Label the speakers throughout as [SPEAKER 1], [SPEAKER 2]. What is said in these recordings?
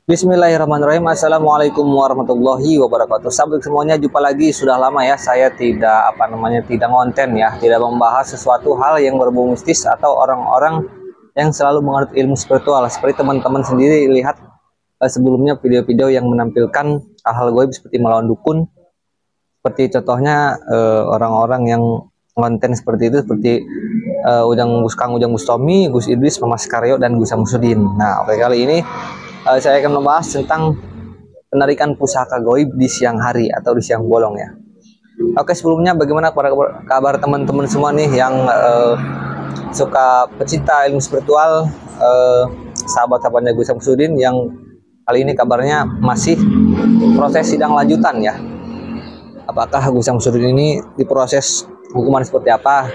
[SPEAKER 1] Bismillahirrahmanirrahim. Assalamualaikum warahmatullahi wabarakatuh. Sahabat semuanya, jumpa lagi. Sudah lama ya saya tidak tidak ngonten ya, tidak membahas sesuatu hal yang berbau mistis atau orang-orang yang selalu menganut ilmu spiritual. Seperti teman-teman sendiri lihat sebelumnya video-video yang menampilkan hal-hal gaib seperti melawan dukun. Seperti contohnya orang-orang yang konten seperti itu, seperti Kang Ujang Bustomi, Gus Idris, Mas Karyo, dan Gus Samsudin. Nah, oke, kali ini saya akan membahas tentang penarikan pusaka gaib di siang hari atau di siang bolong ya. Oke, sebelumnya bagaimana kabar teman-teman semua nih yang suka pecinta ilmu spiritual, sahabat-sahabatnya Gus Samsudin yang kali ini kabarnya masih proses sidang lanjutan ya. Apakah Gus Samsudin ini diproses hukuman seperti apa?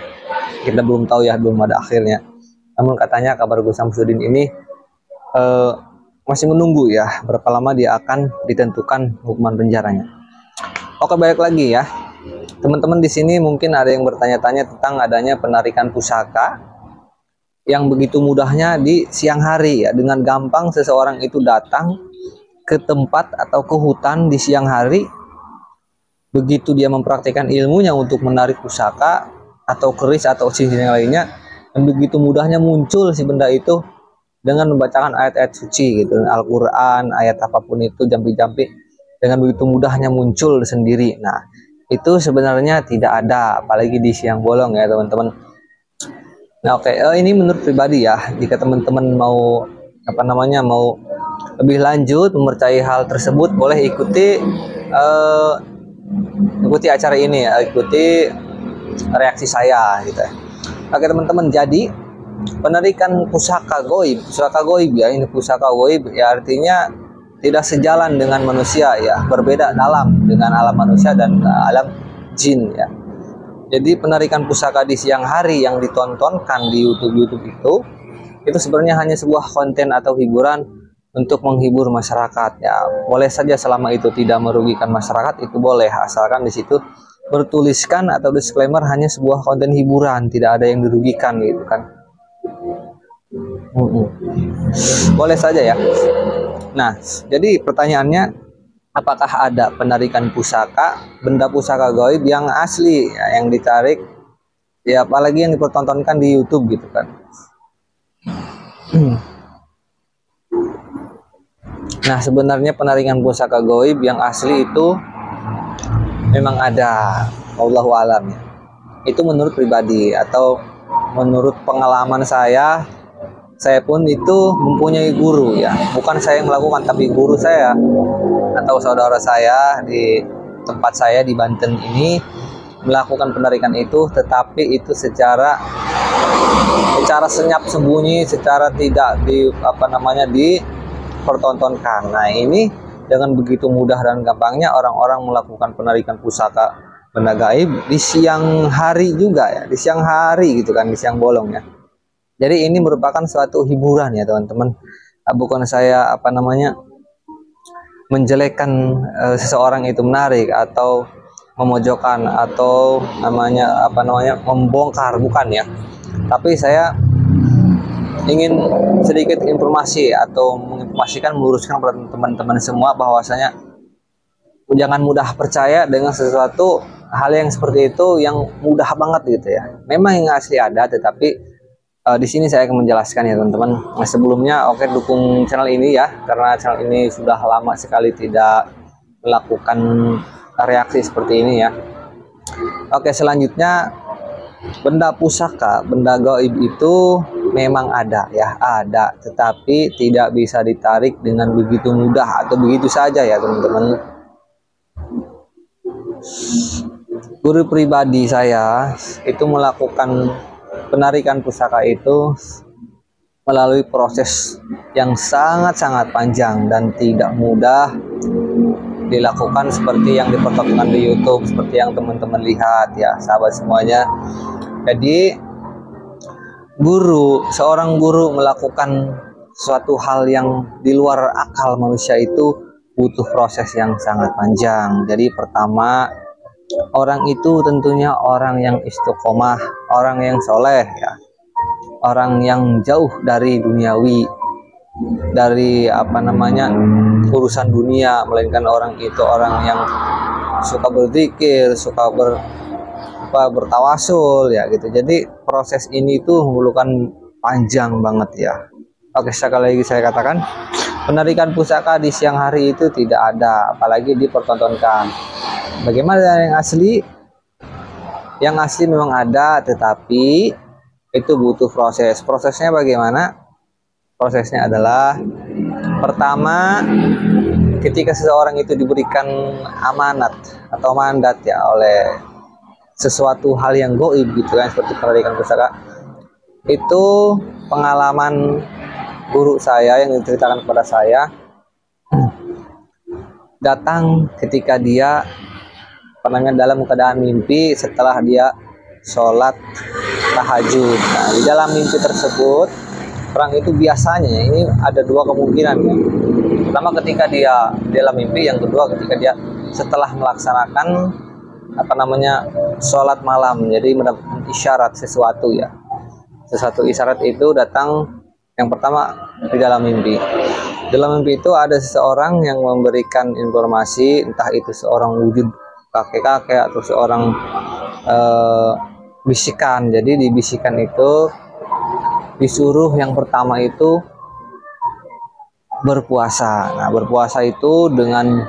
[SPEAKER 1] Kita belum tahu ya, belum ada akhirnya. Namun katanya kabar Gus Samsudin ini masih menunggu ya berapa lama dia akan ditentukan hukuman penjaranya. Oke, balik lagi ya teman-teman. Di sini mungkin ada yang bertanya-tanya tentang adanya penarikan pusaka yang begitu mudahnya di siang hari ya. Dengan gampang seseorang itu datang ke tempat atau ke hutan di siang hari, begitu dia mempraktikkan ilmunya untuk menarik pusaka atau keris atau cincin yang lainnya, dan begitu mudahnya muncul si benda itu dengan membacakan ayat-ayat suci gitu, Al-Quran, ayat apapun itu, jampi-jampi, dengan begitu mudahnya muncul sendiri. Nah, itu sebenarnya tidak ada, apalagi di siang bolong ya teman-teman. Nah, oke, ini menurut pribadi ya. Jika teman-teman mau mau lebih lanjut mempercayai hal tersebut, boleh ikuti acara ini ya, ikuti reaksi saya gitu ya. Oke teman-teman, jadi penarikan pusaka goib ya, ini pusaka goib ya, artinya tidak sejalan dengan manusia ya, berbeda dalam dengan alam manusia dan alam jin ya. Jadi penarikan pusaka di siang hari yang ditontonkan di YouTube itu sebenarnya hanya sebuah konten atau hiburan untuk menghibur masyarakat ya. Boleh saja selama itu tidak merugikan masyarakat, itu boleh, asalkan di situ bertuliskan atau disclaimer hanya sebuah konten hiburan, tidak ada yang dirugikan gitu kan. Boleh saja ya. Nah, jadi pertanyaannya, apakah ada penarikan pusaka, benda pusaka gaib yang asli ya, yang ditarik ya, apalagi yang dipertontonkan di YouTube gitu kan. Nah, sebenarnya penarikan pusaka gaib yang asli itu memang ada, wallahu alam ya. Itu menurut pribadi atau menurut pengalaman saya pun itu mempunyai guru ya, bukan saya yang melakukan, tapi guru saya atau saudara saya di tempat saya di Banten ini melakukan penarikan itu, tetapi itu secara senyap sembunyi, secara tidak dipertontonkan. Nah, ini dengan begitu mudah dan gampangnya orang-orang melakukan penarikan pusaka benda gaib di siang hari juga ya, di siang hari gitu kan, di siang bolong ya. Jadi ini merupakan suatu hiburan ya teman-teman. Bukan saya menjelekkan seseorang itu menarik atau memojokkan atau membongkar, bukan ya. Tapi saya ingin sedikit informasi atau menginformasikan, meluruskan kepada teman-teman semua bahwasanya jangan mudah percaya dengan sesuatu hal yang seperti itu yang mudah banget gitu ya. Memang yang asli ada, tetapi di sini saya akan menjelaskan ya teman-teman. Nah, sebelumnya oke, dukung channel ini ya, karena channel ini sudah lama sekali tidak melakukan reaksi seperti ini ya. Oke, selanjutnya benda pusaka, benda gaib itu memang ada ya, ada, tetapi tidak bisa ditarik dengan begitu mudah atau begitu saja ya teman-teman. Guru pribadi saya itu melakukan penarikan pusaka itu melalui proses yang sangat-sangat panjang dan tidak mudah dilakukan seperti yang dipertontonkan di YouTube, seperti yang teman-teman lihat ya sahabat semuanya. Jadi seorang guru melakukan suatu hal yang di luar akal manusia itu butuh proses yang sangat panjang. Jadi pertama, orang itu tentunya orang yang istiqomah, orang yang soleh ya, orang yang jauh dari duniawi, dari urusan dunia, melainkan orang itu orang yang suka berzikir, suka bertawasul ya gitu. Jadi proses ini tuh memerlukan panjang banget ya. Oke, sekali lagi saya katakan, penarikan pusaka di siang hari itu tidak ada, apalagi dipertontonkan. Bagaimana yang asli? Yang asli memang ada, tetapi itu butuh proses. Prosesnya bagaimana? Prosesnya adalah, pertama, ketika seseorang itu diberikan amanat atau mandat ya oleh sesuatu hal yang goib gitu kan, seperti penarikan pusaka, itu pengalaman guru saya yang diceritakan kepada saya, datang ketika dia dalam keadaan mimpi setelah dia sholat tahajud. Nah, di dalam mimpi tersebut, orang itu biasanya ini ada dua kemungkinan ya. Pertama ketika dia dalam mimpi, yang kedua ketika dia setelah melaksanakan sholat malam, jadi mendapatkan isyarat sesuatu ya. Sesuatu isyarat itu datang yang pertama di dalam mimpi. Dalam mimpi itu ada seseorang yang memberikan informasi, entah itu seorang wujud kakek-kakek atau seorang bisikan. Jadi di bisikan itu disuruh yang pertama itu berpuasa. Nah, berpuasa itu dengan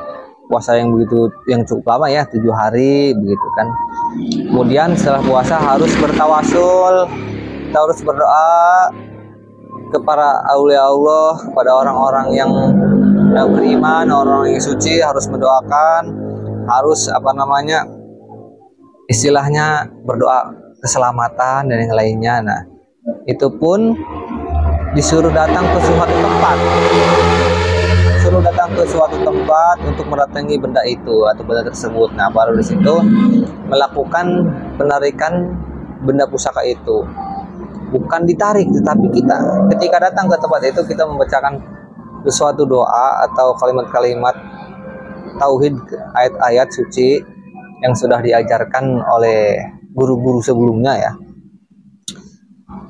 [SPEAKER 1] puasa yang cukup lama ya, 7 hari begitu kan. Kemudian setelah puasa harus bertawasul, kita harus berdoa kepada aulia Allah, kepada orang-orang yang beriman, orang-orang yang suci, harus mendoakan, harus istilahnya berdoa keselamatan dan yang lainnya. Nah, itu pun disuruh datang ke suatu tempat, untuk mendatangi benda itu atau benda tersebut. Nah, baru di situ melakukan penarikan benda pusaka itu. Bukan ditarik, tetapi kita ketika datang ke tempat itu, kita membacakan sesuatu doa atau kalimat-kalimat tauhid, ayat-ayat suci yang sudah diajarkan oleh guru-guru sebelumnya ya.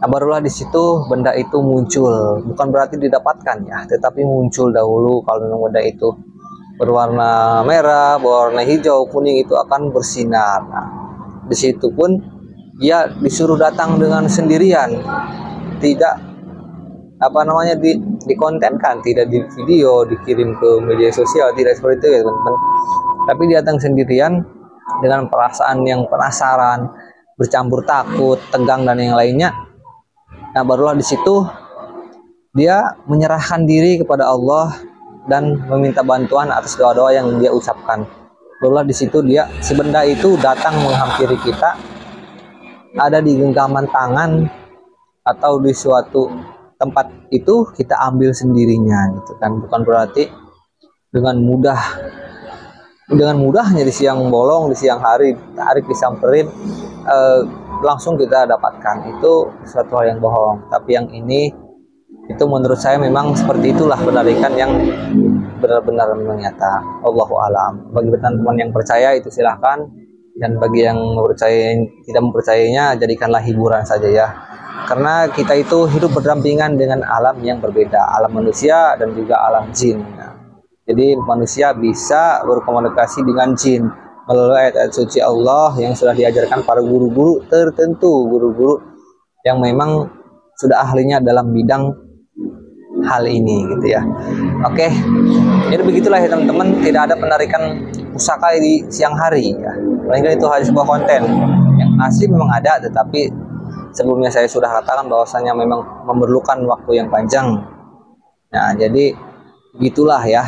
[SPEAKER 1] Nah, barulah di situ benda itu muncul. Bukan berarti didapatkan ya, tetapi muncul dahulu. Kalau memang benda itu berwarna merah, berwarna hijau, kuning, itu akan bersinar. Nah, di situ pun dia disuruh datang dengan sendirian, tidak dikontenkan, tidak di video, dikirim ke media sosial, tidak seperti itu ya teman-teman. Tapi dia datang sendirian dengan perasaan yang penasaran, bercampur takut, tegang dan yang lainnya. Nah, barulah di situ dia menyerahkan diri kepada Allah dan meminta bantuan atas doa-doa yang dia ucapkan. Barulah di situ si benda itu datang menghampiri kita, ada di genggaman tangan atau di suatu tempat itu, kita ambil sendirinya gitu kan. Bukan berarti dengan mudahnya di siang bolong, di siang hari tarik disamperin langsung kita dapatkan. Itu suatu hal yang bohong. Tapi yang ini itu menurut saya memang seperti itulah penarikan yang benar-benar nyata. Allahu alam. Bagi teman-teman yang percaya itu silahkan, dan bagi yang tidak mempercayainya, jadikanlah hiburan saja ya. Karena kita itu hidup berdampingan dengan alam yang berbeda, alam manusia dan juga alam jin. Nah, jadi manusia bisa berkomunikasi dengan jin melalui ayat-ayat suci Allah yang sudah diajarkan para guru-guru tertentu, guru-guru yang memang sudah ahlinya dalam bidang hal ini gitu ya. Oke, jadi begitulah ya teman-teman, tidak ada penarikan pusaka di siang hari ya. Melainkan itu hanya sebuah konten yang asli memang ada, tetapi sebelumnya saya sudah katakan bahwasanya memang memerlukan waktu yang panjang. Nah, jadi begitulah ya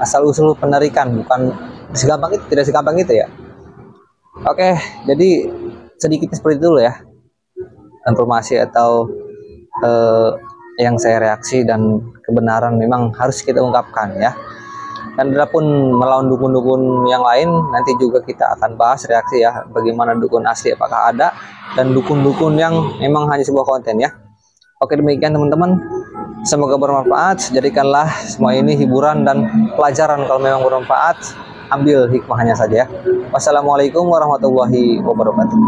[SPEAKER 1] asal-usul penarikan, bukan segampang itu, tidak segampang itu ya. Oke, jadi sedikit seperti itu dulu ya informasi atau yang saya reaksi, dan kebenaran memang harus kita ungkapkan ya. Dan adapun melawan dukun-dukun yang lain, nanti juga kita akan bahas reaksi ya, bagaimana dukun asli apakah ada, dan dukun-dukun yang memang hanya sebuah konten ya. Oke, demikian teman-teman, semoga bermanfaat. Jadikanlah semua ini hiburan dan pelajaran. Kalau memang bermanfaat, ambil hikmahnya saja ya. Wassalamualaikum warahmatullahi wabarakatuh.